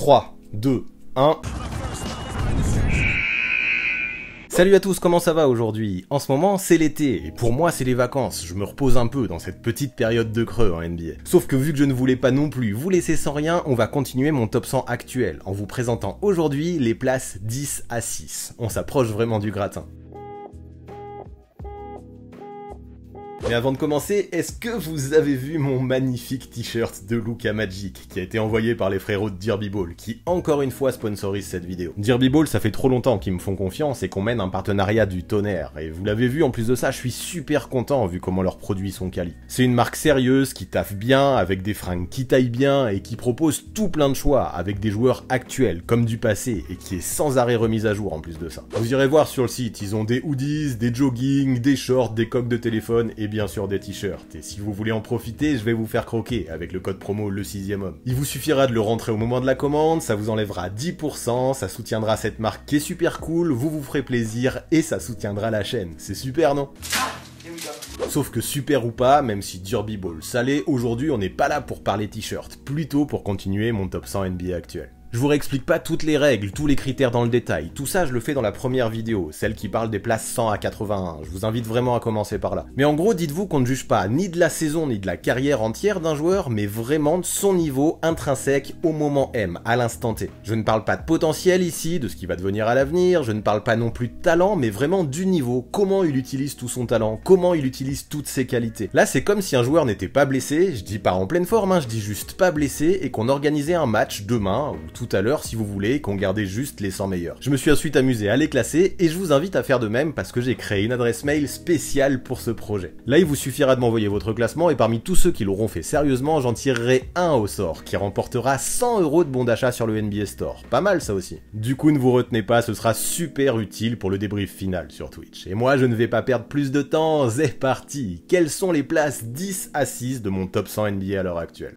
3, 2, 1... Salut à tous, comment ça va aujourd'hui? En ce moment, c'est l'été, et pour moi, c'est les vacances. Je me repose un peu dans cette petite période de creux en NBA. Sauf que vu que je ne voulais pas non plus vous laisser sans rien, on va continuer mon top 100 actuel, en vous présentant aujourd'hui les places 10 à 6. On s'approche vraiment du gratin. Mais avant de commencer, est-ce que vous avez vu mon magnifique t-shirt de Luka Magic qui a été envoyé par les frérots de Derby Ball, qui encore une fois sponsorise cette vidéo. Derby Ball, ça fait trop longtemps qu'ils me font confiance et qu'on mène un partenariat du tonnerre, et vous l'avez vu, en plus de ça, je suis super content vu comment leurs produits sont quali. C'est une marque sérieuse qui taffe bien, avec des fringues qui taillent bien et qui propose tout plein de choix, avec des joueurs actuels comme du passé, et qui est sans arrêt remise à jour en plus de ça. Vous irez voir sur le site, ils ont des hoodies, des joggings, des shorts, des coques de téléphone et bien sûr des t-shirts. Et si vous voulez en profiter, je vais vous faire croquer avec le code promo le 6e homme. Il vous suffira de le rentrer au moment de la commande, ça vous enlèvera 10%, ça soutiendra cette marque qui est super cool, vous vous ferez plaisir et ça soutiendra la chaîne. C'est super, non? Sauf que super ou pas, même si Derby Ball ça l'est, aujourd'hui on n'est pas là pour parler t-shirt, plutôt pour continuer mon top 100 NBA actuel. Je vous réexplique pas toutes les règles, tous les critères dans le détail, tout ça je le fais dans la première vidéo, celle qui parle des places 100 à 81, je vous invite vraiment à commencer par là. Mais en gros, dites-vous qu'on ne juge pas ni de la saison ni de la carrière entière d'un joueur, mais vraiment de son niveau intrinsèque au moment M, à l'instant T. Je ne parle pas de potentiel ici, de ce qui va devenir à l'avenir, je ne parle pas non plus de talent, mais vraiment du niveau, comment il utilise tout son talent, comment il utilise toutes ses qualités. Là c'est comme si un joueur n'était pas blessé, je dis pas en pleine forme, je dis juste pas blessé, et qu'on organisait un match demain, ou tout à l'heure si vous voulez, qu'on gardait juste les 100 meilleurs. Je me suis ensuite amusé à les classer et je vous invite à faire de même parce que j'ai créé une adresse mail spéciale pour ce projet. Là il vous suffira de m'envoyer votre classement et parmi tous ceux qui l'auront fait sérieusement, j'en tirerai un au sort qui remportera 100 € de bon d'achat sur le NBA Store. Pas mal ça aussi. Du coup ne vous retenez pas, ce sera super utile pour le débrief final sur Twitch. Et moi je ne vais pas perdre plus de temps, c'est parti. Quelles sont les places 10 à 6 de mon top 100 NBA à l'heure actuelle?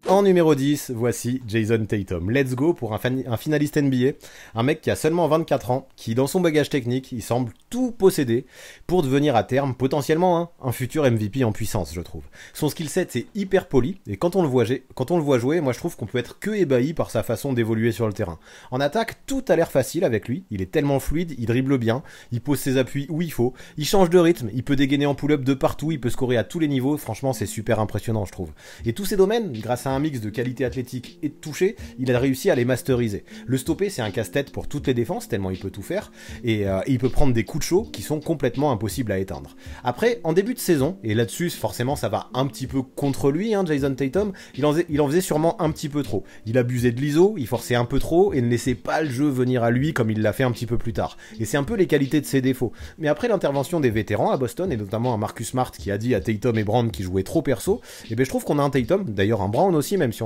En numéro 10, voici Jason Tatum. Let's go pour un finaliste NBA, un mec qui a seulement 24 ans, qui dans son bagage technique, il semble tout posséder pour devenir à terme, potentiellement, un futur MVP en puissance, je trouve. Son skill set c'est hyper poli, et quand on le voit jouer, moi je trouve qu'on peut être que ébahi par sa façon d'évoluer sur le terrain. En attaque, tout a l'air facile avec lui, il est tellement fluide, il dribble bien, il pose ses appuis où il faut, il change de rythme, il peut dégainer en pull-up de partout, il peut scorer à tous les niveaux, franchement c'est super impressionnant je trouve. Et tous ces domaines, grâce à un mix de qualité athlétique et de toucher, il a réussi à les masteriser. Le stopper c'est un casse-tête pour toutes les défenses, tellement il peut tout faire, et il peut prendre des coups de chaud qui sont complètement impossibles à éteindre. Après, en début de saison, et là-dessus forcément ça va un petit peu contre lui, Jason Tatum, il en faisait sûrement un petit peu trop. Il abusait de l'ISO, il forçait un peu trop, et ne laissait pas le jeu venir à lui comme il l'a fait un petit peu plus tard. Et c'est un peu les qualités de ses défauts. Mais après l'intervention des vétérans à Boston, et notamment un Marcus Smart qui a dit à Tatum et Brown qui jouaient trop perso, et ben je trouve qu'on a un Tatum, d'ailleurs un Brown aussi, même si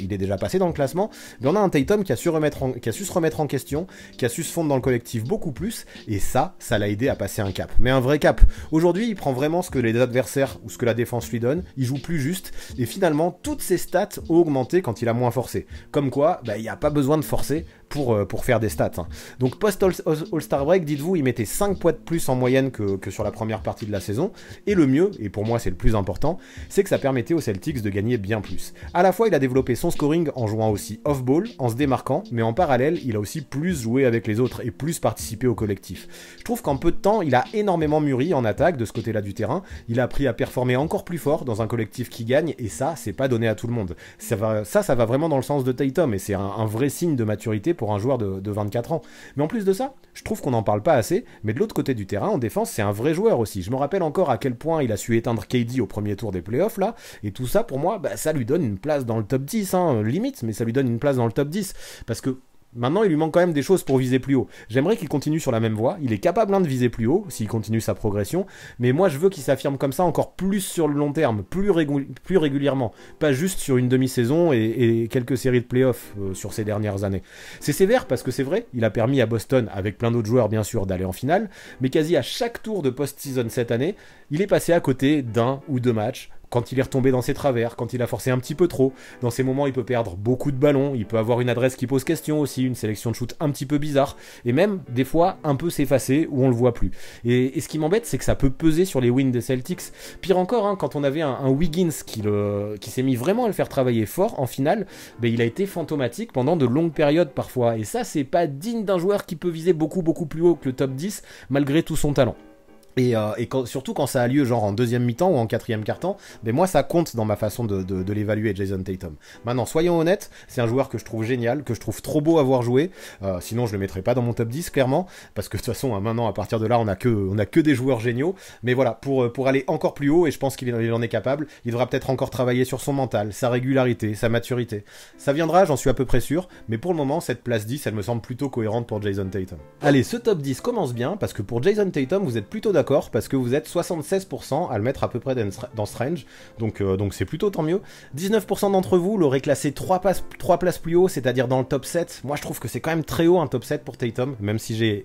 il est déjà passé dans le classement, mais on a un Tatum qui a su se remettre en question, qui a su se fondre dans le collectif beaucoup plus, et ça l'a aidé à passer un cap. Mais un vrai cap. Aujourd'hui, il prend vraiment ce que les adversaires ou ce que la défense lui donne, il joue plus juste, et finalement, toutes ses stats ont augmenté quand il a moins forcé. Comme quoi, il n'y a pas besoin de forcer pour faire des stats. Donc post-All-Star Break, dites-vous, il mettait 5 points de plus en moyenne que sur la première partie de la saison, et le mieux, et pour moi c'est le plus important, c'est que ça permettait aux Celtics de gagner bien plus. À la fois, il a développé son scoring en jouant aussi off-ball, en se démarquant, mais en parallèle, il a aussi plus joué avec les autres et plus participé au collectif. Je trouve qu'en peu de temps, il a énormément mûri en attaque de ce côté-là du terrain, il a appris à performer encore plus fort dans un collectif qui gagne, et ça, c'est pas donné à tout le monde. Ça va vraiment dans le sens de Tatum, et c'est un vrai signe de maturité pour un joueur de 24 ans. Mais en plus de ça, je trouve qu'on n'en parle pas assez, mais de l'autre côté du terrain, en défense, c'est un vrai joueur aussi. Je me rappelle encore à quel point il a su éteindre KD au premier tour des playoffs, là, et tout ça, pour moi, ça lui donne une place dans le top 10, limite, mais ça lui donne une place dans le top 10, parce que maintenant, il lui manque quand même des choses pour viser plus haut. J'aimerais qu'il continue sur la même voie. Il est capable de viser plus haut s'il continue sa progression. Mais moi, je veux qu'il s'affirme comme ça encore plus sur le long terme, plus régulièrement. Pas juste sur une demi-saison et quelques séries de playoffs sur ces dernières années. C'est sévère parce que c'est vrai, il a permis à Boston, avec plein d'autres joueurs bien sûr, d'aller en finale. Mais quasi à chaque tour de post-season cette année, il est passé à côté d'un ou deux matchs quand il est retombé dans ses travers, quand il a forcé un petit peu trop. Dans ces moments, il peut perdre beaucoup de ballons, il peut avoir une adresse qui pose question aussi, une sélection de shoot un petit peu bizarre, et même, des fois, un peu s'effacer où on le voit plus. Et ce qui m'embête, c'est que ça peut peser sur les wins des Celtics. Pire encore, hein, quand on avait un Wiggins qui s'est mis vraiment à le faire travailler fort, en finale, ben, il a été fantomatique pendant de longues périodes parfois. Et ça, c'est pas digne d'un joueur qui peut viser beaucoup plus haut que le top 10, malgré tout son talent. Et surtout quand ça a lieu genre en deuxième mi-temps ou en quatrième quart-temps, mais moi ça compte dans ma façon de l'évaluer, Jason Tatum. Maintenant, soyons honnêtes, c'est un joueur que je trouve génial, que je trouve trop beau à voir jouer, sinon je le mettrais pas dans mon top 10 clairement, parce que de toute façon maintenant à partir de là on a que des joueurs géniaux, mais voilà, pour aller encore plus haut, et je pense qu'il en est capable, il devra peut-être encore travailler sur son mental, sa régularité, sa maturité. Ça viendra, j'en suis à peu près sûr, mais pour le moment cette place 10 elle me semble plutôt cohérente pour Jason Tatum. Allez, ce top 10 commence bien, parce que pour Jason Tatum vous êtes plutôt d'accord, parce que vous êtes 76% à le mettre à peu près dans ce range, donc c'est plutôt tant mieux. 19% d'entre vous l'auraient classé 3 places plus haut, c'est-à-dire dans le top 7. Moi je trouve que c'est quand même très haut un top 7 pour Tatum, même si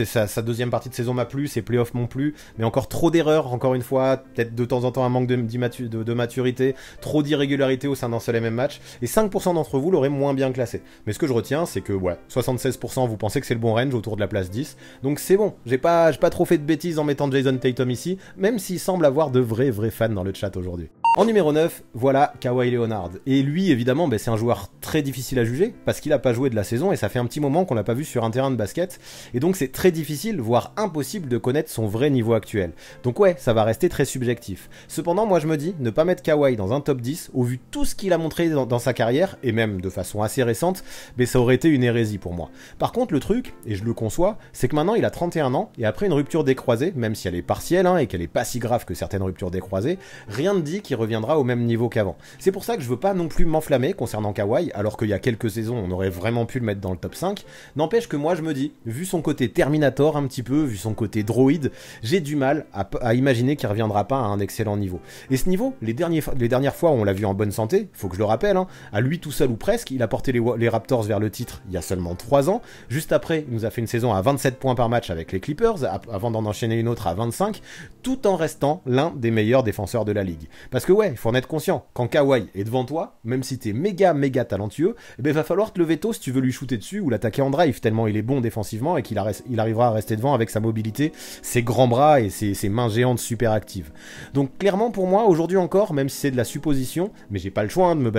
sa deuxième partie de saison m'a plu, ses playoffs m'ont plu, mais encore trop d'erreurs, encore une fois, peut-être de temps en temps un manque de maturité, trop d'irrégularité au sein d'un seul et même match, et 5% d'entre vous l'auraient moins bien classé. Mais ce que je retiens, c'est que, ouais, 76% vous pensez que c'est le bon range autour de la place 10, donc c'est bon, j'ai pas trop fait de bêtises en mettant Jason Tatum ici, même s'il semble avoir de vrais fans dans le chat aujourd'hui. En numéro 9, voilà Kawhi Leonard. Et lui, évidemment, c'est un joueur très difficile à juger, parce qu'il a pas joué de la saison, et ça fait un petit moment qu'on l'a pas vu sur un terrain de basket, et donc c'est très difficile, voire impossible de connaître son vrai niveau actuel. Donc ouais, ça va rester très subjectif. Cependant, moi je me dis, ne pas mettre Kawhi dans un top 10, au vu de tout ce qu'il a montré dans sa carrière, et même de façon assez récente, ça aurait été une hérésie pour moi. Par contre, le truc, et je le conçois, c'est que maintenant il a 31 ans, et après une rupture des croisés, même si elle est partielle, et qu'elle est pas si grave que certaines ruptures des croisés, rien ne dit qu'il reviendra au même niveau qu'avant. C'est pour ça que je veux pas non plus m'enflammer concernant Kawhi, alors qu'il y a quelques saisons on aurait vraiment pu le mettre dans le top 5, n'empêche que moi je me dis, vu son côté Terminator un petit peu, vu son côté droïde, j'ai du mal à imaginer qu'il reviendra pas à un excellent niveau. Et ce niveau, les dernières fois où on l'a vu en bonne santé, faut que je le rappelle, à lui tout seul ou presque, il a porté les Raptors vers le titre il y a seulement 3 ans, juste après il nous a fait une saison à 27 points par match avec les Clippers, avant d'en enchaîner une autre à 25, tout en restant l'un des meilleurs défenseur de la ligue. Parce que ouais, il faut en être conscient, quand Kawhi est devant toi, même si t'es méga talentueux, va falloir te lever tôt si tu veux lui shooter dessus ou l'attaquer en drive, tellement il est bon défensivement et qu'il arrivera à rester devant avec sa mobilité, ses grands bras et ses mains géantes super actives. Donc clairement pour moi, aujourd'hui encore, même si c'est de la supposition, mais j'ai pas le choix de me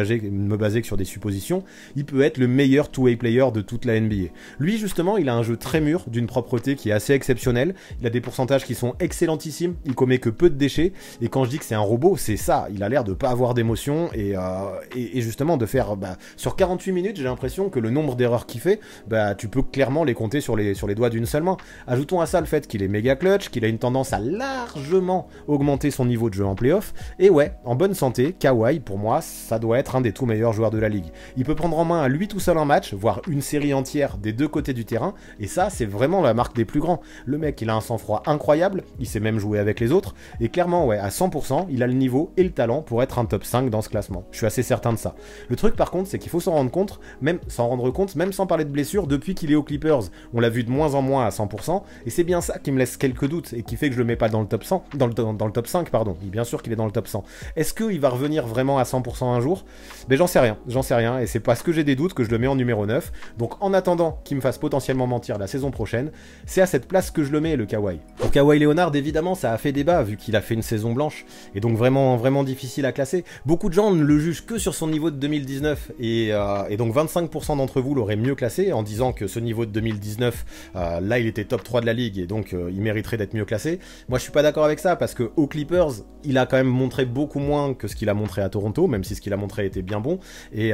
baser que sur des suppositions, il peut être le meilleur two-way player de toute la NBA. Lui justement, il a un jeu très mûr, d'une propreté qui est assez exceptionnelle, il a des pourcentages qui sont excellentissimes, il commet que peu de déchets, et quand je dis que c'est un robot, c'est ça, il a l'air de pas avoir d'émotion, et justement de faire, sur 48 minutes, j'ai l'impression que le nombre d'erreurs qu'il fait, tu peux clairement les compter sur les doigts d'une seule main. Ajoutons à ça le fait qu'il est méga clutch, qu'il a une tendance à largement augmenter son niveau de jeu en playoff, et ouais, en bonne santé, Kawhi, pour moi, ça doit être un des tout meilleurs joueurs de la ligue. Il peut prendre en main à lui tout seul un match, voire une série entière des deux côtés du terrain, et ça, c'est vraiment la marque des plus grands. Le mec, il a un sang-froid incroyable, il sait même jouer avec les autres, et clairement, ouais, à 100%, il a le niveau et le talent pour être un top 5 dans ce classement. Je suis assez certain de ça. Le truc, par contre, c'est qu'il faut s'en rendre compte, même sans parler de blessures, depuis qu'il est aux Clippers, on l'a vu de moins en moins à 100%, et c'est bien ça qui me laisse quelques doutes, et qui fait que je le mets pas dans le top 100, dans le top 5, pardon. Bien sûr qu'il est dans le top 100. Est-ce qu'il va revenir vraiment à 100% un jour? J'en sais rien, et c'est parce que j'ai des doutes que je le mets en numéro 9, donc en attendant qu'il me fasse potentiellement mentir la saison prochaine, c'est à cette place que je le mets, le Kawhi. Pour Kawhi Leonard, évidemment, ça a fait débat, vu qu'il a fait une saison blanche, et donc vraiment difficile à classer. Beaucoup de gens ne le jugent que sur son niveau de 2019, et donc 25% d'entre vous l'auraient mieux classé, en disant que ce niveau de 2019, là il était top 3 de la ligue, et donc il mériterait d'être mieux classé. Moi je suis pas d'accord avec ça, parce que aux Clippers, il a quand même montré beaucoup moins que ce qu'il a montré à Toronto, même si ce qu'il a montré était bien bon, et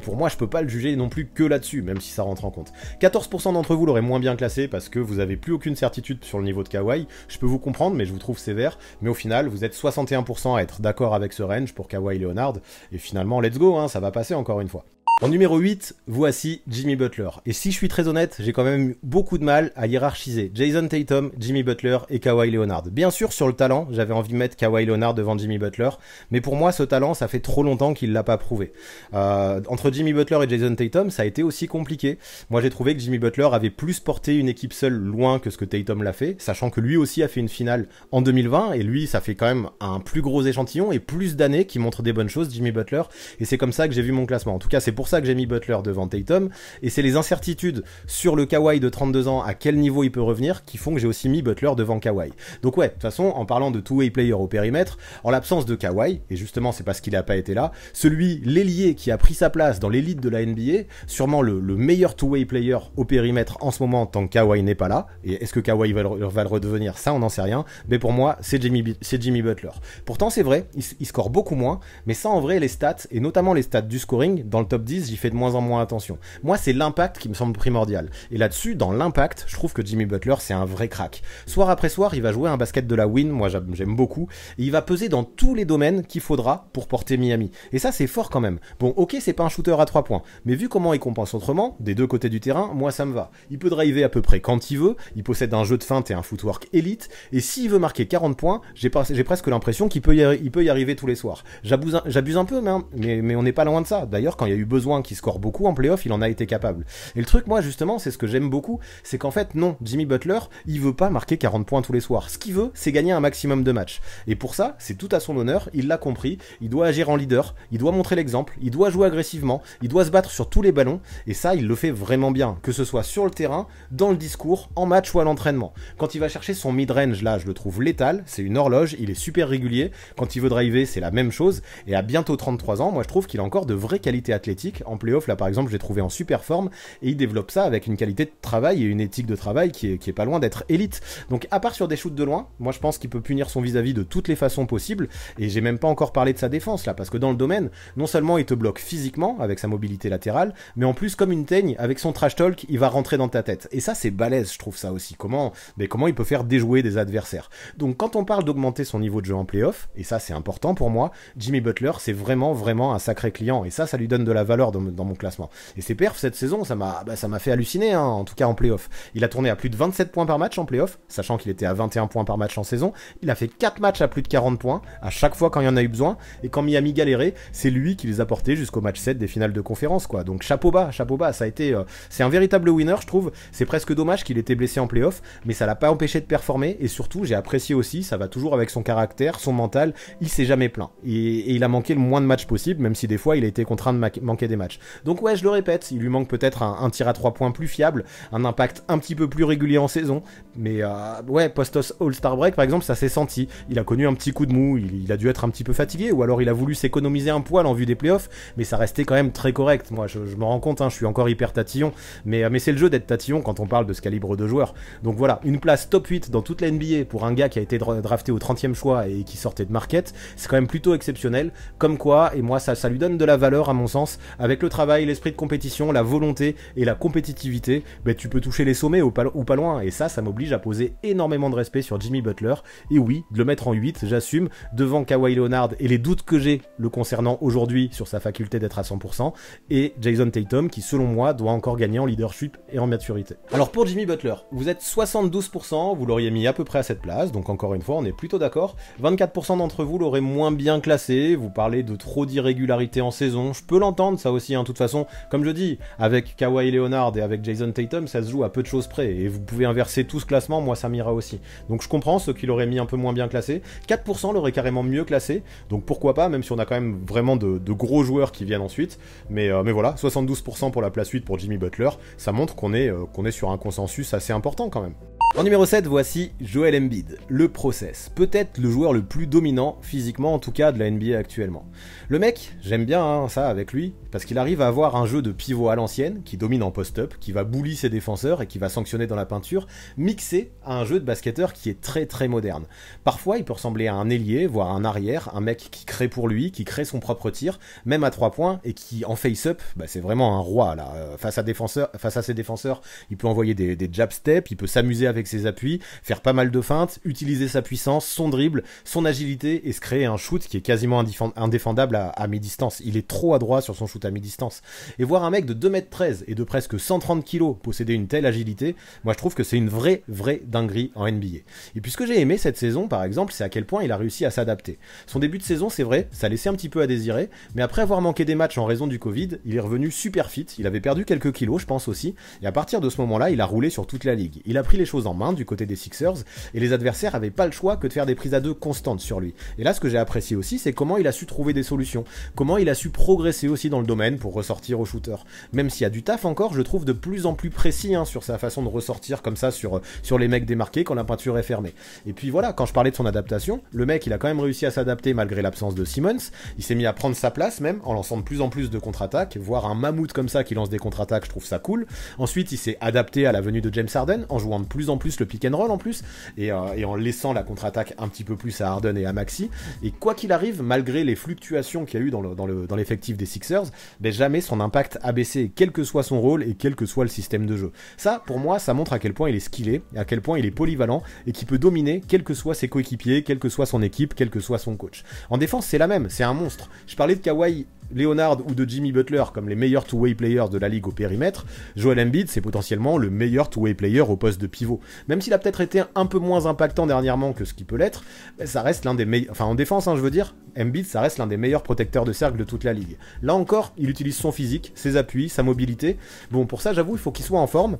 pour moi je peux pas le juger non plus que là-dessus, même si ça rentre en compte. 14% d'entre vous l'auraient moins bien classé, parce que vous avez plus aucune certitude sur le niveau de Kawhi. Je peux vous comprendre, mais je vous trouve sévère, mais au final vous êtes 61% à être d'accord avec ce range pour Kawhi Leonard, et finalement let's go, ça va passer encore une fois. En numéro 8, voici Jimmy Butler. Et si je suis très honnête, j'ai quand même eu beaucoup de mal à hiérarchiser Jason Tatum, Jimmy Butler et Kawhi Leonard. Bien sûr, sur le talent, j'avais envie de mettre Kawhi Leonard devant Jimmy Butler, mais pour moi, ce talent, ça fait trop longtemps qu'il l'a pas prouvé. Entre Jimmy Butler et Jason Tatum, ça a été aussi compliqué. Moi, j'ai trouvé que Jimmy Butler avait plus porté une équipe seule loin que ce que Tatum l'a fait, sachant que lui aussi a fait une finale en 2020, et lui, ça fait quand même un plus gros échantillon et plus d'années qui montrent des bonnes choses, Jimmy Butler, et c'est comme ça que j'ai vu mon classement. En tout cas, c'est pour ça que j'ai mis Butler devant Tatum, et c'est les incertitudes sur le Kawhi de 32 ans, à quel niveau il peut revenir, qui font que j'ai aussi mis Butler devant Kawhi. Donc ouais, de toute façon, en parlant de two-way player au périmètre, en l'absence de Kawhi, et justement c'est parce qu'il n'a pas été là, l'ailier qui a pris sa place dans l'élite de la NBA, sûrement le meilleur two-way player au périmètre en ce moment tant que Kawhi n'est pas là, et est-ce que Kawhi va le redevenir, ça on n'en sait rien, mais pour moi c'est Jimmy Butler. Pourtant c'est vrai, il score beaucoup moins, mais ça en vrai les stats, et notamment les stats du scoring, dans le top 10, j'y fais de moins en moins attention. Moi, c'est l'impact qui me semble primordial. Et là-dessus, dans l'impact, je trouve que Jimmy Butler, c'est un vrai crack. Soir après soir, il va jouer un basket de la win, moi j'aime beaucoup, et il va peser dans tous les domaines qu'il faudra pour porter Miami. Et ça, c'est fort quand même. Bon, ok, c'est pas un shooter à 3 points, mais vu comment il compense autrement, des deux côtés du terrain, moi ça me va. Il peut driver à peu près quand il veut, il possède un jeu de feinte et un footwork élite, et s'il veut marquer 40 points, j'ai presque l'impression qu'il peut y arriver tous les soirs. J'abuse un peu, mais on n'est pas loin de ça. D'ailleurs, quand il y a eu besoin qu'il score beaucoup en playoff, il en a été capable. Et le truc, moi, justement, c'est ce que j'aime beaucoup, c'est qu'en fait, non, Jimmy Butler, il veut pas marquer 40 points tous les soirs. Ce qu'il veut, c'est gagner un maximum de matchs. Et pour ça, c'est tout à son honneur, il l'a compris, il doit agir en leader, il doit montrer l'exemple, il doit jouer agressivement, il doit se battre sur tous les ballons, et ça, il le fait vraiment bien, que ce soit sur le terrain, dans le discours, en match ou à l'entraînement. Quand il va chercher son mid-range, là, je le trouve létal, c'est une horloge, il est super régulier, quand il veut driver, c'est la même chose, et à bientôt 33 ans, moi, je trouve qu'il a encore de vraies qualités athlétiques. En playoff, là, par exemple, je l'ai trouvé en super forme, et il développe ça avec une qualité de travail et une éthique de travail qui est pas loin d'être élite. Donc à part sur des shoots de loin, moi je pense qu'il peut punir son vis-à-vis de toutes les façons possibles, et j'ai même pas encore parlé de sa défense là, parce que dans le domaine, non seulement il te bloque physiquement avec sa mobilité latérale, mais en plus comme une teigne, avec son trash talk, il va rentrer dans ta tête. Et ça c'est balèze, je trouve ça aussi. Comment il peut faire déjouer des adversaires. Donc quand on parle d'augmenter son niveau de jeu en playoff, et ça c'est important pour moi, Jimmy Butler c'est vraiment un sacré client, et ça lui donne de la valeur dans mon classement. Et ses perfs cette saison, ça m'a fait halluciner, hein, en tout cas en playoff. Il a tourné à plus de 27 points par match en playoff, sachant qu'il était à 21 points par match en saison. Il a fait 4 matchs à plus de 40 points, à chaque fois quand il y en a eu besoin, et quand Miami galérait, c'est lui qui les a portés jusqu'au match 7 des finales de conférence, quoi. Donc chapeau bas, ça a été, c'est un véritable winner, je trouve. C'est presque dommage qu'il était blessé en playoff, mais ça l'a pas empêché de performer, et surtout, j'ai apprécié aussi, ça va toujours avec son caractère, son mental, il s'est jamais plaint. Et il a manqué le moins de matchs possible, même si des fois il a été contraint de manquer des matchs. Donc ouais, je le répète, il lui manque peut-être un tir à 3 points plus fiable, un impact un petit peu plus régulier en saison, mais ouais, post-All-Star Break par exemple, ça s'est senti. Il a connu un petit coup de mou, il a dû être un petit peu fatigué, ou alors il a voulu s'économiser un poil en vue des playoffs, mais ça restait quand même très correct. Moi je me rends compte, hein, je suis encore hyper tatillon, mais c'est le jeu d'être tatillon quand on parle de ce calibre de joueur. Donc voilà, une place top 8 dans toute la NBA pour un gars qui a été drafté au 30e choix et qui sortait de Marquette, c'est quand même plutôt exceptionnel, comme quoi, et moi ça lui donne de la valeur à mon sens, avec le travail, l'esprit de compétition, la volonté et la compétitivité, tu peux toucher les sommets ou pas loin, et ça m'oblige à poser énormément de respect sur Jimmy Butler, et oui, de le mettre en 8, j'assume, devant Kawhi Leonard et les doutes que j'ai le concernant aujourd'hui sur sa faculté d'être à 100%, et Jason Tatum qui selon moi doit encore gagner en leadership et en maturité. Alors pour Jimmy Butler, vous êtes 72%, vous l'auriez mis à peu près à cette place, donc encore une fois on est plutôt d'accord, 24% d'entre vous l'auraient moins bien classé, vous parlez de trop d'irrégularité en saison, je peux l'entendre ça aussi, hein, de toute façon, comme je dis, avec Kawhi Leonard et avec Jason Tatum, ça se joue à peu de choses près, et vous pouvez inverser tout ce classement, moi ça m'ira aussi. Donc je comprends ceux qui l'auraient mis un peu moins bien classé, 4% l'auraient carrément mieux classé, donc pourquoi pas, même si on a quand même vraiment de gros joueurs qui viennent ensuite, mais voilà, 72% pour la place 8 pour Jimmy Butler, ça montre qu'on est sur un consensus assez important quand même. En numéro 7, voici Joel Embiid, le process. Peut-être le joueur le plus dominant, physiquement en tout cas, de la NBA actuellement. Le mec, j'aime bien ça avec lui, parce qu'il arrive à avoir un jeu de pivot à l'ancienne, qui domine en post-up, qui va bully ses défenseurs et qui va sanctionner dans la peinture, mixé à un jeu de basketteur qui est très très moderne. Parfois, il peut ressembler à un ailier, voire un arrière, un mec qui crée pour lui, qui crée son propre tir, même à 3 points, et qui en face-up, c'est vraiment un roi là. Face à ses défenseurs, il peut envoyer des jab steps, il peut s'amuser avec avec ses appuis, faire pas mal de feintes, utiliser sa puissance, son dribble, son agilité et se créer un shoot qui est quasiment indéfendable à mi-distance. Il est trop adroit sur son shoot à mi-distance. Et voir un mec de 2m13 et de presque 130 kg posséder une telle agilité, moi je trouve que c'est une vraie dinguerie en NBA. Et puis ce que j'ai aimé cette saison par exemple, c'est à quel point il a réussi à s'adapter. Son début de saison, c'est vrai, ça laissait un petit peu à désirer, mais après avoir manqué des matchs en raison du Covid, il est revenu super fit, il avait perdu quelques kilos je pense aussi, et à partir de ce moment-là, il a roulé sur toute la ligue. Il a pris les choses en main du côté des Sixers, et les adversaires avaient pas le choix que de faire des prises à deux constantes sur lui. Et là, ce que j'ai apprécié aussi, c'est comment il a su trouver des solutions, comment il a su progresser aussi dans le domaine pour ressortir au shooter. Même s'il y a du taf encore, je le trouve de plus en plus précis sur sa façon de ressortir comme ça sur les mecs démarqués quand la peinture est fermée. Et puis voilà, quand je parlais de son adaptation, le mec il a quand même réussi à s'adapter malgré l'absence de Simmons, il s'est mis à prendre sa place même en lançant de plus en plus de contre-attaques, voir un mammouth comme ça qui lance des contre-attaques, je trouve ça cool. Ensuite il s'est adapté à la venue de James Harden en jouant de plus en plus le pick and roll en plus et en laissant la contre-attaque un petit peu plus à Harden et à Maxey. Et quoi qu'il arrive, malgré les fluctuations qu'il y a eu dans l'effectif des Sixers, ben jamais son impact a baissé, quel que soit son rôle et quel que soit le système de jeu. Ça, pour moi, ça montre à quel point il est skillé, à quel point il est polyvalent et qu'il peut dominer quels que soient ses coéquipiers, quelle que soit son équipe, quel que soit son coach. En défense, c'est la même, c'est un monstre. Je parlais de Kawhi Leonard ou de Jimmy Butler comme les meilleurs two-way players de la ligue au périmètre. Joel Embiid, c'est potentiellement le meilleur two-way player au poste de pivot. Même s'il a peut-être été un peu moins impactant dernièrement que ce qu'il peut l'être, ça reste l'un des meilleurs... Enfin, en défense, je veux dire, Embiid, ça reste l'un des meilleurs protecteurs de cercle de toute la ligue. Là encore, il utilise son physique, ses appuis, sa mobilité. Bon, pour ça, j'avoue, il faut qu'il soit en forme.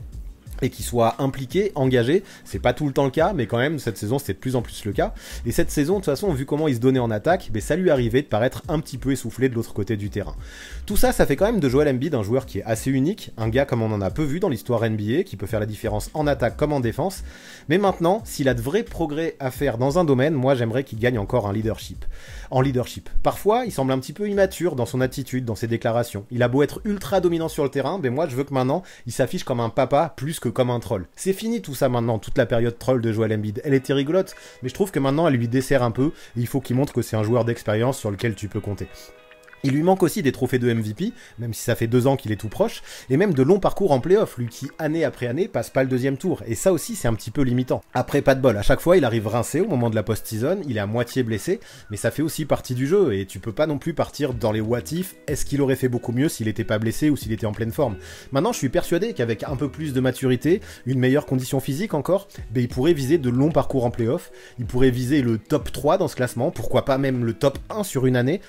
Et qu'il soit impliqué, engagé, c'est pas tout le temps le cas, mais quand même cette saison c'était de plus en plus le cas. Et cette saison, de toute façon, vu comment il se donnait en attaque, ça lui arrivait de paraître un petit peu essoufflé de l'autre côté du terrain. Tout ça, ça fait quand même de Joel Embiid un joueur qui est assez unique, un gars comme on en a peu vu dans l'histoire NBA, qui peut faire la différence en attaque comme en défense. Mais maintenant, s'il a de vrais progrès à faire dans un domaine, moi j'aimerais qu'il gagne encore en leadership. Parfois, il semble un petit peu immature dans son attitude, dans ses déclarations. Il a beau être ultra dominant sur le terrain, mais moi je veux que maintenant, il s'affiche comme un papa plus que comme un troll. C'est fini tout ça maintenant, toute la période troll de Joel Embiid. Elle était rigolote, mais je trouve que maintenant elle lui dessert un peu, et il faut qu'il montre que c'est un joueur d'expérience sur lequel tu peux compter. Il lui manque aussi des trophées de MVP, même si ça fait 2 ans qu'il est tout proche, et même de longs parcours en play-off, lui qui, année après année, passe pas le deuxième tour, et ça aussi c'est un petit peu limitant. Après, pas de bol, à chaque fois il arrive rincé au moment de la post-season, il est à moitié blessé, mais ça fait aussi partie du jeu, et tu peux pas non plus partir dans les what if, est-ce qu'il aurait fait beaucoup mieux s'il était pas blessé ou s'il était en pleine forme. Maintenant je suis persuadé qu'avec un peu plus de maturité, une meilleure condition physique encore, il pourrait viser de longs parcours en play-off, il pourrait viser le top 3 dans ce classement, pourquoi pas même le top 1 sur une année,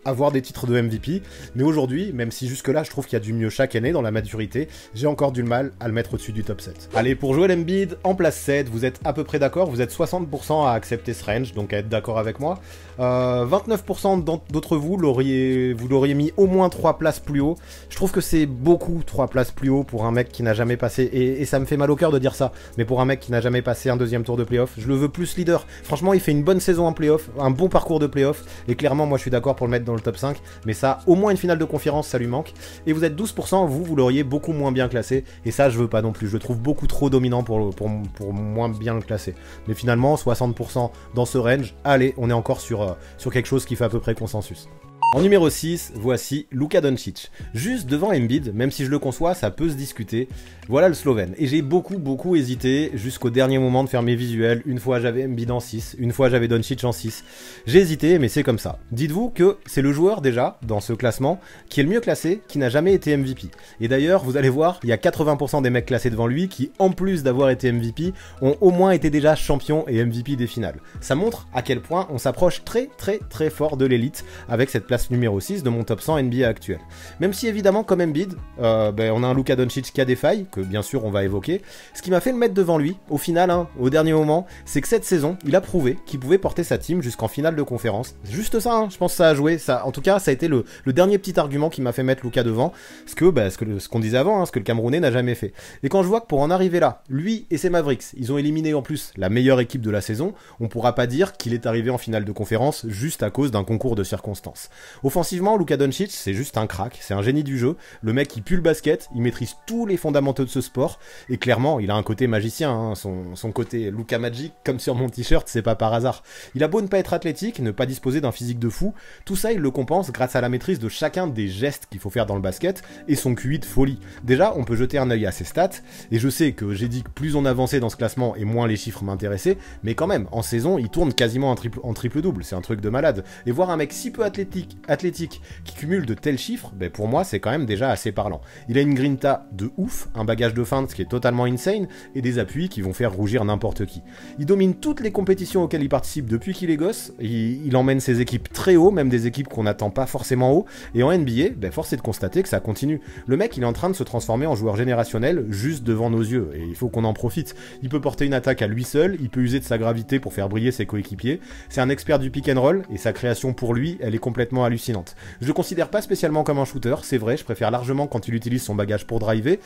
avoir des titres de MVP, mais aujourd'hui, même si jusque-là je trouve qu'il y a du mieux chaque année dans la maturité, j'ai encore du mal à le mettre au-dessus du top 7. Allez, pour Joel Embiid, en place 7, vous êtes à peu près d'accord, vous êtes 60% à accepter ce range, donc à être d'accord avec moi. 29% d'entre vous l'auriez mis au moins 3 places plus haut. Je trouve que c'est beaucoup 3 places plus haut pour un mec qui n'a jamais passé, et ça me fait mal au cœur de dire ça, mais pour un mec qui n'a jamais passé un deuxième tour de playoff, je le veux plus leader. Franchement, il fait une bonne saison en playoff, un bon parcours de playoff, et clairement, moi je suis d'accord pour le mettre dans le top 5, mais ça, au moins une finale de conférence, ça lui manque. Et vous êtes 12%, vous l'auriez beaucoup moins bien classé, et ça, je veux pas non plus. Je le trouve beaucoup trop dominant pour moins bien le classer. Mais finalement, 60% dans ce range, allez, on est encore sur quelque chose qui fait à peu près consensus. En numéro 6, voici Luka Doncic. Juste devant Embiid, même si je le conçois, ça peut se discuter. Voilà le Slovène. Et j'ai beaucoup hésité jusqu'au dernier moment de faire mes visuels. Une fois j'avais Embiid en 6, une fois j'avais Doncic en 6. J'ai hésité, mais c'est comme ça. Dites-vous que c'est le joueur déjà, dans ce classement, qui est le mieux classé, qui n'a jamais été MVP. Et d'ailleurs, vous allez voir, il y a 80% des mecs classés devant lui qui, en plus d'avoir été MVP, ont au moins été déjà champions et MVP des finales. Ça montre à quel point on s'approche très fort de l'élite avec cette place numéro 6 de mon top 100 NBA actuel. Même si évidemment comme Embiid, on a un Luka Doncic qui a des failles, que bien sûr on va évoquer, ce qui m'a fait le mettre devant lui, au final, au dernier moment, c'est que cette saison, il a prouvé qu'il pouvait porter sa team jusqu'en finale de conférence. C'est juste ça, je pense que ça a joué, en tout cas ça a été le dernier petit argument qui m'a fait mettre Luka devant, ce qu'on disait avant, ce que le Camerounais n'a jamais fait. Et quand je vois que pour en arriver là, lui et ses Mavericks, ils ont éliminé en plus la meilleure équipe de la saison, on pourra pas dire qu'il est arrivé en finale de conférence juste à cause d'un concours de circonstances. Offensivement, Luka Doncic, c'est juste un crack, c'est un génie du jeu. Le mec, il pue le basket, il maîtrise tous les fondamentaux de ce sport, et clairement, il a un côté magicien, hein, son côté Luka Magic, comme sur mon t-shirt, c'est pas par hasard. Il a beau ne pas être athlétique, ne pas disposer d'un physique de fou, tout ça, il le compense grâce à la maîtrise de chacun des gestes qu'il faut faire dans le basket, et son QI de folie. Déjà, on peut jeter un œil à ses stats, et je sais que j'ai dit que plus on avançait dans ce classement, et moins les chiffres m'intéressaient, mais quand même, en saison, il tourne quasiment en triple-double, c'est un truc de malade. Et voir un mec si peu athlétique qui cumule de tels chiffres, ben pour moi, c'est quand même déjà assez parlant. Il a une grinta de ouf, un bagage de feinte qui est totalement insane, et des appuis qui vont faire rougir n'importe qui. Il domine toutes les compétitions auxquelles il participe depuis qu'il est gosse, il emmène ses équipes très haut, même des équipes qu'on n'attend pas forcément haut, et en NBA, ben force est de constater que ça continue. Le mec, il est en train de se transformer en joueur générationnel juste devant nos yeux, et il faut qu'on en profite. Il peut porter une attaque à lui seul, il peut user de sa gravité pour faire briller ses coéquipiers, c'est un expert du pick and roll, et sa création pour lui, elle est complètement hallucinante. Je le considère pas spécialement comme un shooter, c'est vrai, je préfère largement quand il utilise son bagage pour driver,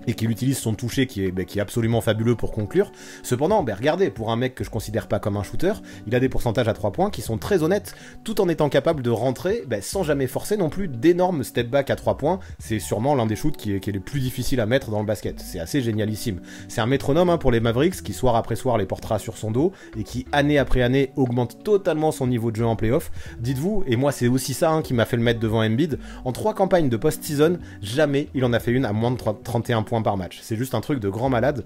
et qu'il utilise son toucher qui est absolument fabuleux pour conclure. Cependant, regardez, pour un mec que je considère pas comme un shooter, il a des pourcentages à 3 points qui sont très honnêtes, tout en étant capable de rentrer sans jamais forcer non plus d'énormes step back à 3 points. C'est sûrement l'un des shoots qui est le plus difficile à mettre dans le basket. C'est assez génialissime. C'est un métronome pour les Mavericks qui soir après soir les portera sur son dos et qui année après année augmente totalement son niveau de jeu en playoff. Dites-vous, et moi c'est aussi ça qui m'a fait le mettre devant Embiid, en 3 campagnes de post-season, jamais il en a fait une à moins de 31 points par match. C'est juste un truc de grand malade.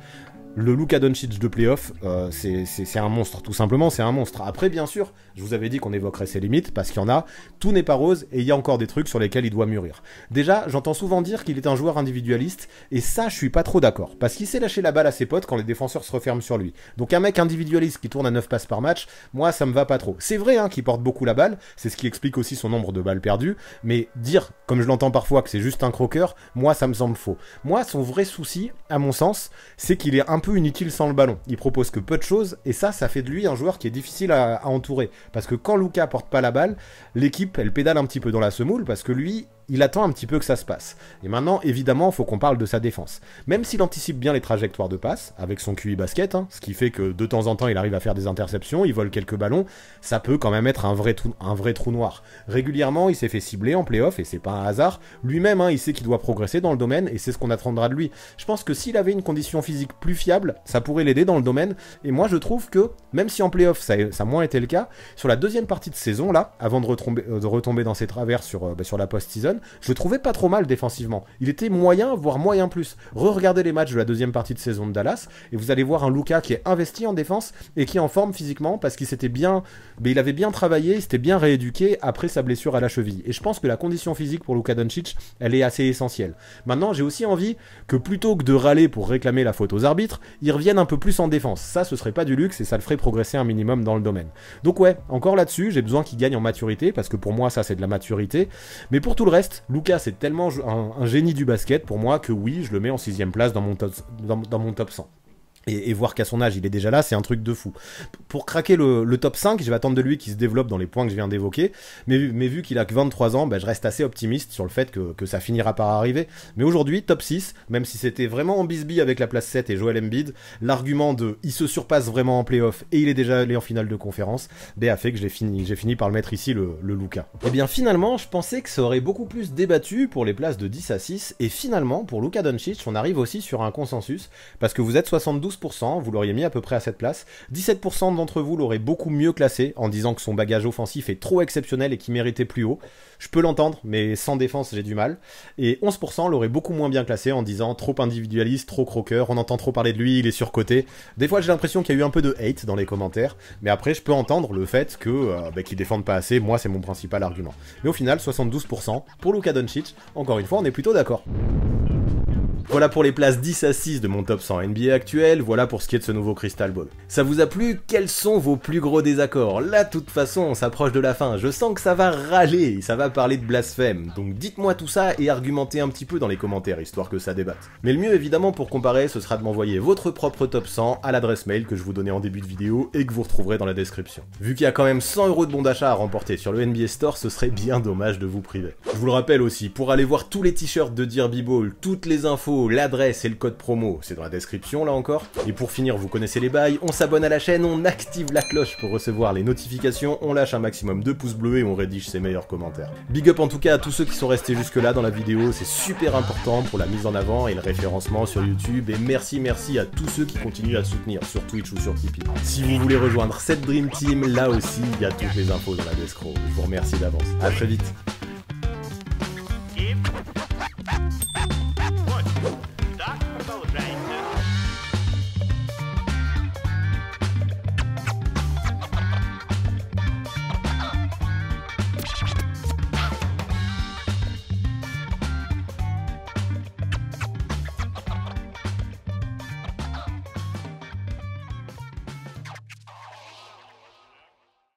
Le Luka Doncic de playoff, c'est un monstre, tout simplement, c'est un monstre. Après, bien sûr, je vous avais dit qu'on évoquerait ses limites, parce qu'il y en a, tout n'est pas rose, et il y a encore des trucs sur lesquels il doit mûrir. Déjà, j'entends souvent dire qu'il est un joueur individualiste, et ça, je suis pas trop d'accord, parce qu'il sait lâcher la balle à ses potes quand les défenseurs se referment sur lui. Donc un mec individualiste qui tourne à 9 passes par match, moi, ça me va pas trop. C'est vrai qu'il porte beaucoup la balle, c'est ce qui explique aussi son nombre de balles perdues, mais dire, comme je l'entends parfois, que c'est juste un croqueur, moi, ça me semble faux. Moi, son vrai souci, à mon sens, c'est qu'il est un peu inutile sans le ballon. Il propose que peu de choses, et ça fait de lui un joueur qui est difficile à entourer. Parce que quand Luka porte pas la balle, l'équipe, elle pédale un petit peu dans la semoule, parce que lui, il attend un petit peu que ça se passe. Et maintenant, évidemment, il faut qu'on parle de sa défense. Même s'il anticipe bien les trajectoires de passe, avec son QI basket, ce qui fait que de temps en temps, il arrive à faire des interceptions, il vole quelques ballons, ça peut quand même être un vrai trou noir. Régulièrement, il s'est fait cibler en playoff, et c'est pas un hasard. Lui-même, il sait qu'il doit progresser dans le domaine, et c'est ce qu'on attendra de lui. Je pense que s'il avait une condition physique plus fiable, ça pourrait l'aider dans le domaine, et moi je trouve que, même si en playoff ça a moins été le cas, sur la deuxième partie de saison, là, avant de retomber dans ses travers sur la post-season, je le trouvais pas trop mal défensivement. Il était moyen, voire moyen plus. Regardez les matchs de la deuxième partie de saison de Dallas, et vous allez voir un Luka qui est investi en défense, et qui est en forme physiquement, parce qu'il s'était bien... il avait bien travaillé, il s'était bien rééduqué après sa blessure à la cheville. Et je pense que la condition physique pour Luka Doncic, elle est assez essentielle. Maintenant, j'ai aussi envie que plutôt que de râler pour réclamer la faute aux arbitres, ils reviennent un peu plus en défense. Ça, ce serait pas du luxe et ça le ferait progresser un minimum dans le domaine. Donc ouais, encore là-dessus, j'ai besoin qu'il gagne en maturité, parce que pour moi, ça c'est de la maturité. Mais pour tout le reste, Luka c'est tellement un génie du basket pour moi que oui, je le mets en 6ème place dans mon top 100. Et voir qu'à son âge, il est déjà là, c'est un truc de fou. Pour craquer le top 5, je vais attendre de lui qu'il se développe dans les points que je viens d'évoquer. Mais vu qu'il a que 23 ans, je reste assez optimiste sur le fait que ça finira par arriver. Mais aujourd'hui, top 6, même si c'était vraiment en bisbille avec la place 7 et Joel Embiid, l'argument de il se surpasse vraiment en playoff et il est déjà allé en finale de conférence, a fait que j'ai fini par le mettre ici, le Luka. Et bien finalement, je pensais que ça aurait beaucoup plus débattu pour les places de 10 à 6. Et finalement, pour Luka Doncic, on arrive aussi sur un consensus, parce que vous êtes 72%, vous l'auriez mis à peu près à cette place. 17% d'entre vous l'auraient beaucoup mieux classé en disant que son bagage offensif est trop exceptionnel et qu'il méritait plus haut. Je peux l'entendre, mais sans défense, j'ai du mal. Et 11% l'auraient beaucoup moins bien classé en disant trop individualiste, trop croqueur, on entend trop parler de lui, il est surcoté. Des fois, j'ai l'impression qu'il y a eu un peu de hate dans les commentaires, mais après, je peux entendre le fait qu'ils défendent pas assez. Moi, c'est mon principal argument. Mais au final, 72% pour Luka Doncic. Encore une fois, on est plutôt d'accord. Voilà pour les places 10 à 6 de mon top 100 NBA actuel, voilà pour ce qui est de ce nouveau Crystal Ball. Ça vous a plu? Quels sont vos plus gros désaccords? Là, de toute façon, on s'approche de la fin, je sens que ça va râler, ça va parler de blasphème, donc dites-moi tout ça et argumentez un petit peu dans les commentaires, histoire que ça débatte. Mais le mieux, évidemment, pour comparer, ce sera de m'envoyer votre propre top 100 à l'adresse mail que je vous donnais en début de vidéo et que vous retrouverez dans la description. Vu qu'il y a quand même 100€ de bons d'achat à remporter sur le NBA Store, ce serait bien dommage de vous priver. Je vous le rappelle aussi, pour aller voir tous les t-shirts de Derby Ball, toutes les infos infos, l'adresse et le code promo, c'est dans la description là encore. Et pour finir, vous connaissez les bails, on s'abonne à la chaîne, on active la cloche pour recevoir les notifications, on lâche un maximum de pouces bleus et on rédige ses meilleurs commentaires. Big up en tout cas à tous ceux qui sont restés jusque là dans la vidéo, c'est super important pour la mise en avant et le référencement sur YouTube, et merci à tous ceux qui continuent à soutenir sur Twitch ou sur Tipeee. Si vous voulez rejoindre cette Dream Team, là aussi il y a toutes les infos dans la descro. Je vous remercie d'avance. À très vite.